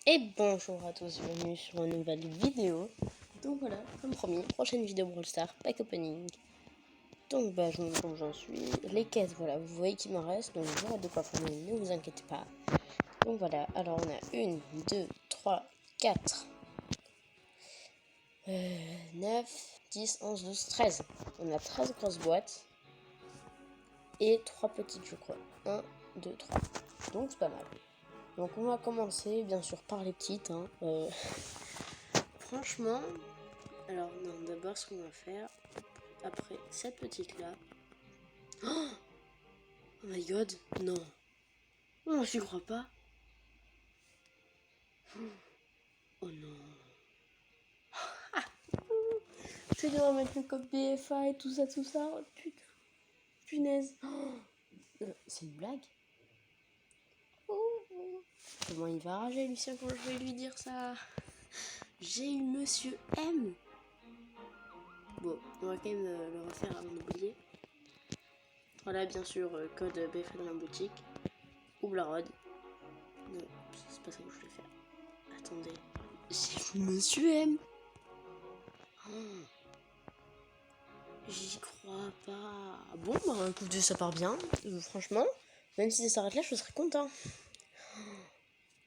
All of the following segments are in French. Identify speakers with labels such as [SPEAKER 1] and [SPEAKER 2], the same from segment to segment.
[SPEAKER 1] Et bonjour à tous, bienvenue sur une nouvelle vidéo. Donc voilà, comme promis, prochaine vidéo Brawl Stars, pack opening. Donc je vous montre où j'en suis. Les caisses, voilà, vous voyez qu'il m'en reste, donc j'aurai de quoi former, ne vous inquiétez pas. Donc voilà, alors on a 1, 2, 3, 4, 9, 10, 11, 12, 13. On a 13 grosses boîtes et 3 petites, je crois. 1, 2, 3. Donc c'est pas mal. Donc on va commencer bien sûr par les petites. Franchement, alors non, d'abord ce qu'on va faire, après cette petite là. Oh my god, non. Oh, j'y crois pas. Oh non. C'est de remettre le code BFA et tout ça, Oh, putain. Punaise. Oh. C'est une blague. Oh. Comment il va rager, Lucien, quand je vais lui dire ça? J'ai eu Monsieur M. Bon, on va quand même le refaire avant d'oublier. Voilà, bien sûr, code BFA dans la boutique. Ou Blarod. Non, c'est pas ça que je voulais faire. Attendez. J'ai eu Monsieur M. Oh. J'y crois pas. Bon, bah écoutez, ça part bien. Franchement, même si ça s'arrête là, je serais content.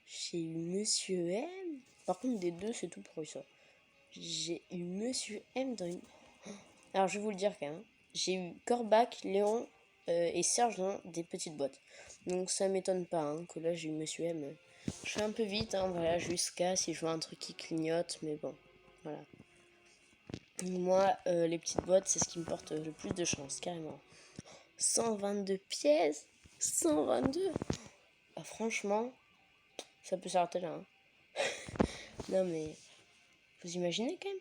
[SPEAKER 1] J'ai eu Monsieur M. Par contre, des deux, c'est tout pourri ça. J'ai eu Monsieur M dans une... Alors, je vais vous le dire quand même. J'ai eu Corbac, Léon et Serge dans des petites boîtes. Donc, ça m'étonne pas hein, que là, j'ai eu Monsieur M. Je fais un peu vite, hein, voilà, jusqu'à si je vois un truc qui clignote, mais bon, voilà. Moi, les petites boîtes, c'est ce qui me porte le plus de chance, carrément. 122 pièces, 122. Bah, franchement, ça peut s'arrêter là. Hein. Non mais, vous imaginez quand même.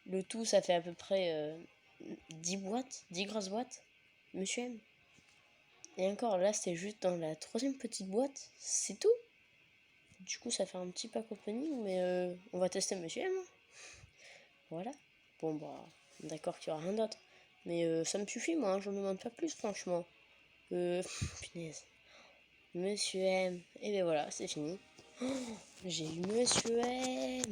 [SPEAKER 1] Le tout, ça fait à peu près 10 boîtes, 10 grosses boîtes. Monsieur M. Et encore, là, c'était juste dans la troisième petite boîte. C'est tout. Du coup, ça fait un petit pack opening, mais on va tester Monsieur M. Voilà. Bon, bah, d'accord qu'il n'y aura rien d'autre. Mais ça me suffit, moi. Hein, j'en demande pas plus, franchement. Punaise. Monsieur M. Et ben voilà, c'est fini. Oh, j'ai eu Monsieur M.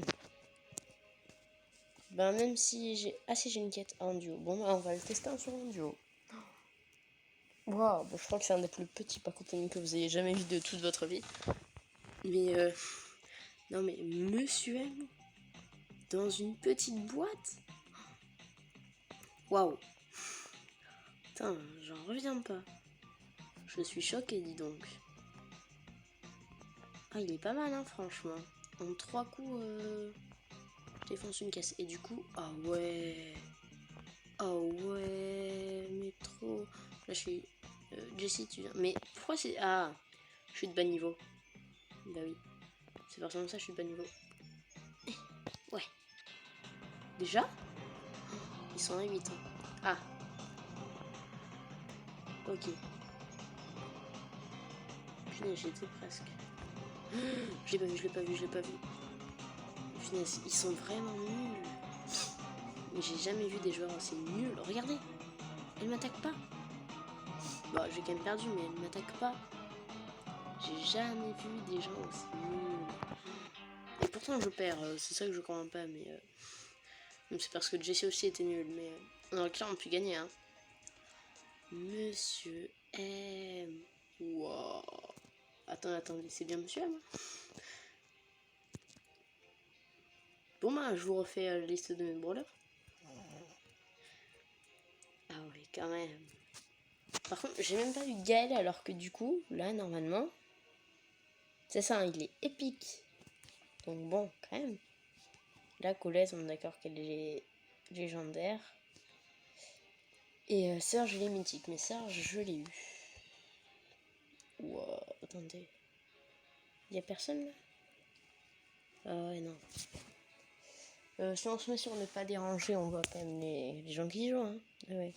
[SPEAKER 1] Ben même si j'ai... Ah si, j'ai une quête en duo. Bon, ben, on va le tester sur un duo. Waouh, je crois que c'est un des plus petits pack opening que vous ayez jamais vu de toute votre vie. Mais non mais Monsieur M. Dans une petite boîte. Waouh. Putain, j'en reviens pas. Je suis choquée, dis donc. Ah, il est pas mal, hein, franchement. En 3 coups, je défonce une caisse. Et du coup, ah ouais. Oh ouais, mais trop. Là, je suis... Jessie, tu viens... Mais pourquoi c'est... Ah, je suis de bas niveau. Bah oui. C'est forcément ça, je suis de bas niveau. Ouais. Déjà ils sont à 8 ans. Ah. Ok. Punaise, j'étais presque. Je l'ai pas vu, je l'ai pas vu, je l'ai pas vu. Punaise, ils sont vraiment nuls. Mais j'ai jamais vu des joueurs aussi nuls. Regardez. Elle m'attaque pas. Bon, j'ai quand même perdu, mais elle m'attaque pas. J'ai jamais vu des gens aussi nuls. Et pourtant, je perds. C'est ça que je comprends pas, mais... c'est parce que Jessie aussi était nul, mais on aurait clairement pu gagner, hein. Monsieur M. Wow. Attendez, c'est bien Monsieur M. Bon, bah, je vous refais la liste de mes brawlers. Ah oui, quand même. Par contre, j'ai même pas eu Gaël, alors que du coup, là, normalement, c'est ça, hein, il est épique. Donc bon, quand même. Là, Colette, on est d'accord qu'elle est légendaire. Et Serge, il est mythique, mais Serge, je l'ai eu. Wow, attendez. Y a personne là? Ah ouais, non. Si on se met sur ne pas déranger, on voit quand même les gens qui jouent. Hein. Ah ouais.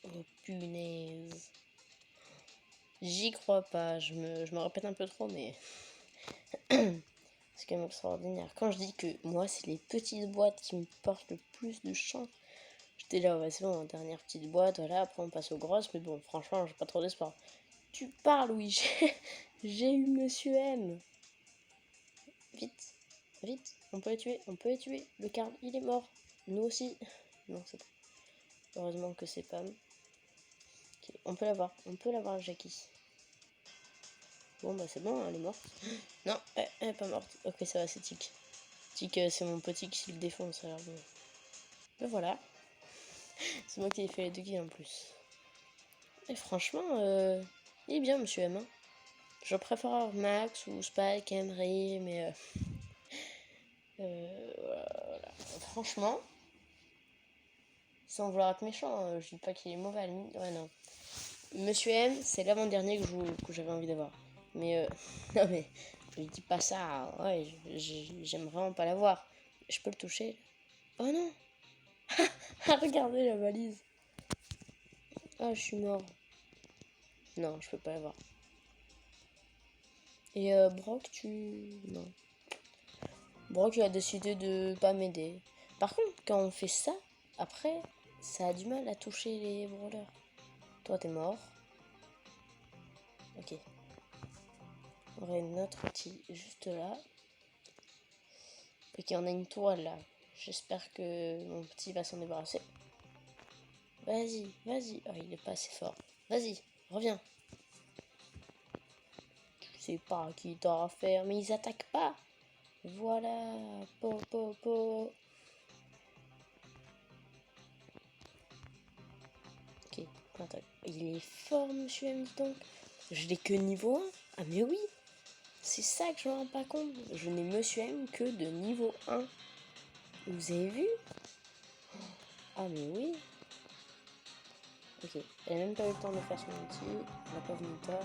[SPEAKER 1] Oh punaise. J'y crois pas. Je me répète un peu trop, mais c'est quand même extraordinaire. Quand je dis que moi, c'est les petites boîtes qui me portent le plus de chance. J'étais là, ouais, c'est bon, dernière petite boîte, voilà. Après, on passe aux grosses, mais bon, franchement, j'ai pas trop d'espoir. tu parles, oui, j'ai eu Monsieur M. Vite, vite, on peut les tuer. Le Karl, il est mort. Nous aussi. Non, c'est pas. Heureusement que c'est Pam. Okay, on peut l'avoir, Jackie. Bon, bah c'est bon, elle est morte. Non, elle est pas morte. Ok, ça va, c'est Tic. Tic, c'est mon petit qui le défonce, alors bon. Ben voilà. C'est moi qui ai fait les 2 kills en plus. Et franchement, il est bien, Monsieur M. Hein. Je préfère Max ou Spike, Emery, mais voilà. Franchement, sans vouloir être méchant, je dis pas qu'il est mauvais à la limite. Ouais, non. Monsieur M, c'est l'avant-dernier que j'avais envie d'avoir. Mais, non, mais, je dis pas ça. Hein. Ouais, j'aime vraiment pas l'avoir. Je peux le toucher. Oh non! Regardez la valise. Ah, je suis mort. Non, je peux pas l'avoir. Et Brock, non. Brock, il a décidé de pas m'aider. Par contre, quand on fait ça, après, ça a du mal à toucher les brawlers. Toi, t'es mort. Ok. On aurait notre outil juste là. Ok, on a une toile là. J'espère que mon petit va s'en débarrasser. Vas-y, vas-y. Oh, il est pas assez fort. Vas-y, reviens. Je sais pas qui t'aura à faire, mais ils attaquent pas. Voilà. Po. Ok, attaque. Il est fort, Monsieur M, dis donc. Je l'ai que niveau 1. Ah, mais oui. C'est ça que je me rends pas compte. Je n'ai Monsieur M que de niveau 1. Vous avez vu? Ah, mais oui. Ok, elle a même pas eu le temps de faire son outil. La pauvre Nita.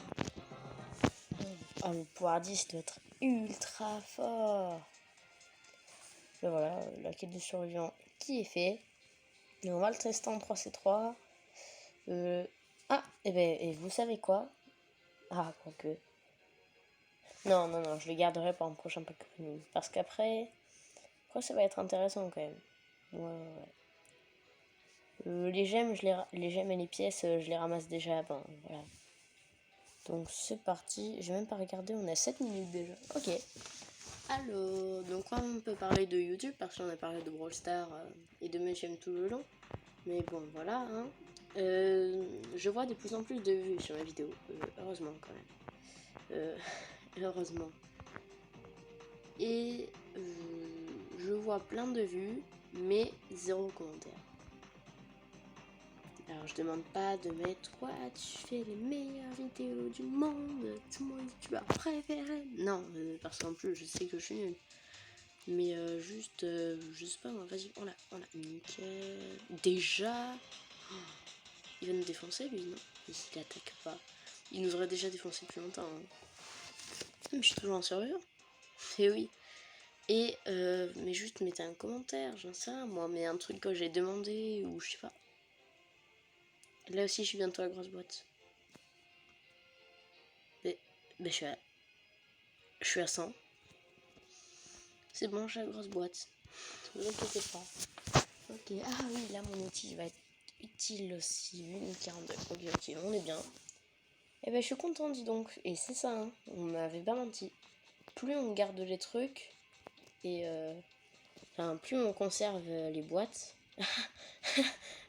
[SPEAKER 1] Ah, le pouvoir 10 doit être ultra fort. Et voilà, la quête du survivant qui est fait. Et on va le tester en 3C3. Ah, et vous savez quoi? Ah, quoique. Non, je le garderai pour un prochain pack opening. Parce qu'après, ça va être intéressant quand même. Ouais. Les gemmes, les gemmes et les pièces, je les ramasse déjà avant. Voilà. Donc c'est parti. J'ai même pas regardé, on a 7 minutes déjà. Ok. Alors, donc on peut parler de YouTube parce qu'on a parlé de Brawl Stars et de Monsieur M tout le long. Mais bon, voilà. Hein. Je vois de plus en plus de vues sur mes vidéos. Heureusement quand même. Heureusement. Et je vois plein de vues, mais 0 commentaire. Alors je demande pas de mettre « Ouais, tu fais les meilleures vidéos du monde, c'est mon youtubeur préféré ». Non, parce qu'en plus je sais que je suis nulle. Mais juste, je sais pas moi, vas-y, on l'a, nickel. Déjà, oh, il va nous défoncer lui, non? Il attaque pas. Il nous aurait déjà défoncé depuis longtemps. Hein. Mais je suis toujours en survivant. Et oui. Et, mais juste mettez un commentaire, j'en sais rien, moi, mais un truc que j'ai demandé, ou je sais pas. Là aussi, je suis bientôt à la grosse boîte. Mais je suis à 100. C'est bon, j'ai la grosse boîte. Ne vous inquiétez pas. Ok, ah oui, là, mon outil va être utile aussi. 1,42. Ok, on est bien. Et ben, je suis content, dis donc. Et c'est ça, hein. On m'avait pas menti. Plus on garde les trucs, et enfin, plus on conserve les boîtes.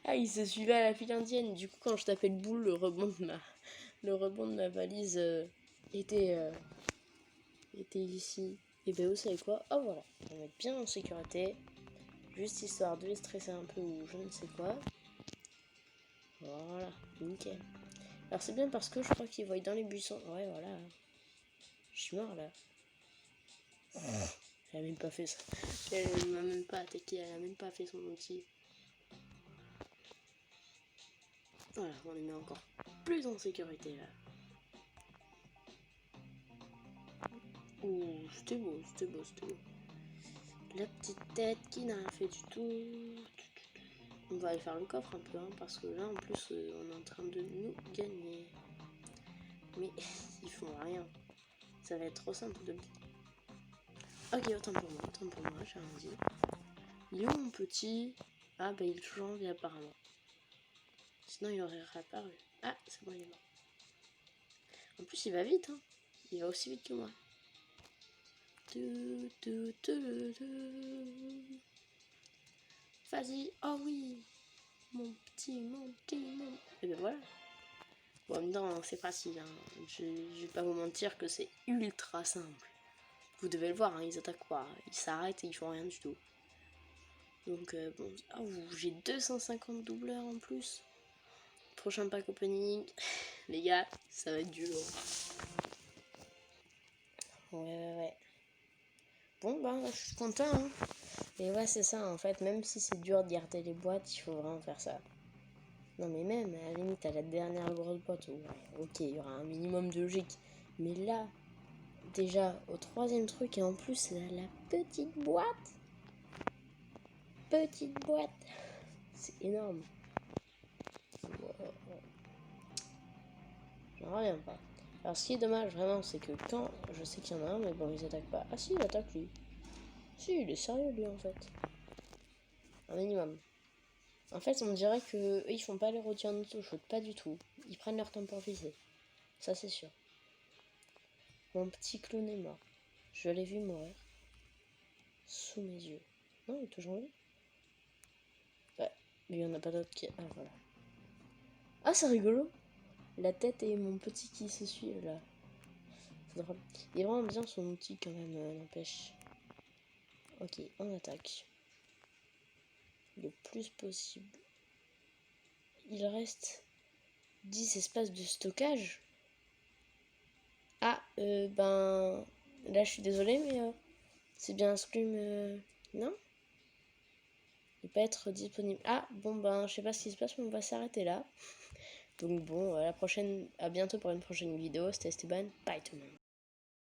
[SPEAKER 1] Ah, il se suivait à la file indienne. Du coup, quand je tapais le boule, le rebond de ma valise était ici. Et ben, vous savez quoi? Oh, voilà. On va être bien en sécurité. Juste histoire de les stresser un peu ou je ne sais quoi. Voilà, nickel. Alors, c'est bien parce que je crois qu'ils voient dans les buissons. Ouais, voilà. Je suis mort là. Elle a même pas fait ça. Elle m'a même pas attaqué. Elle a même pas fait son outil. Voilà, on est mis encore plus en sécurité là. Ouh, c'était beau. La petite tête qui n'a rien fait du tout. On va aller faire le coffre un peu, hein, parce que là en plus on est en train de nous gagner. Mais ils font rien. Ça va être trop simple de... Ok, autant pour moi, j'ai rien dit. Il est où mon petit? Ah bah il est toujours en vie apparemment. Sinon il aurait réapparu. Ah, c'est bon, il est mort. plus, il va vite, hein. Il va aussi vite que moi. Vas-y, oh oui. Mon petit. Et ben voilà. Bon, en même temps, c'est facile, hein. Je vais pas vous mentir que c'est ultra simple. Vous devez le voir, hein, ils attaquent pas. Ils s'arrêtent et ils font rien du tout. Donc, bon. Oh, j'ai 250 doubleurs en plus. Prochain pack opening. Les gars, ça va être dur. Ouais. Bon, ben, je suis content, hein. Et ouais, c'est ça, en fait. Même si c'est dur de garder les boîtes, il faut vraiment faire ça. Non, mais même, à la limite, à la dernière grosse boîte, ouais, ok, il y aura un minimum de logique. Mais là, déjà, au troisième truc, et en plus, la petite boîte. C'est énorme. J'en reviens pas. Alors, ce qui est dommage, vraiment, c'est que quand je sais qu'il y en a un, mais bon, ils attaquent pas. Ah, si, il attaque lui. Si, il est sérieux, lui, en fait. Un minimum. En fait, on dirait que eux, ils font pas les rôtis en auto-shoot, pas du tout. Ils prennent leur temps pour viser. Ça, c'est sûr. Mon petit clown est mort. Je l'ai vu mourir. Sous mes yeux. Non, il est toujours en vie. Ouais, mais il n'y en a pas d'autres qui... Ah, voilà. Ah, c'est rigolo. La tête et mon petit qui se suivent, là. C'est drôle. Il est vraiment bien son outil, quand même, n'empêche. Ok, on attaque. Le plus possible. Il reste 10 espaces de stockage. Ah, ben... Là, je suis désolée, mais... c'est bien un scream... Non, il peut être disponible. Ah, bon, ben, je sais pas ce qui se passe, mais on va s'arrêter là. Donc bon, à la prochaine, à bientôt pour une prochaine vidéo. C'était Esteban. Bye tout le monde.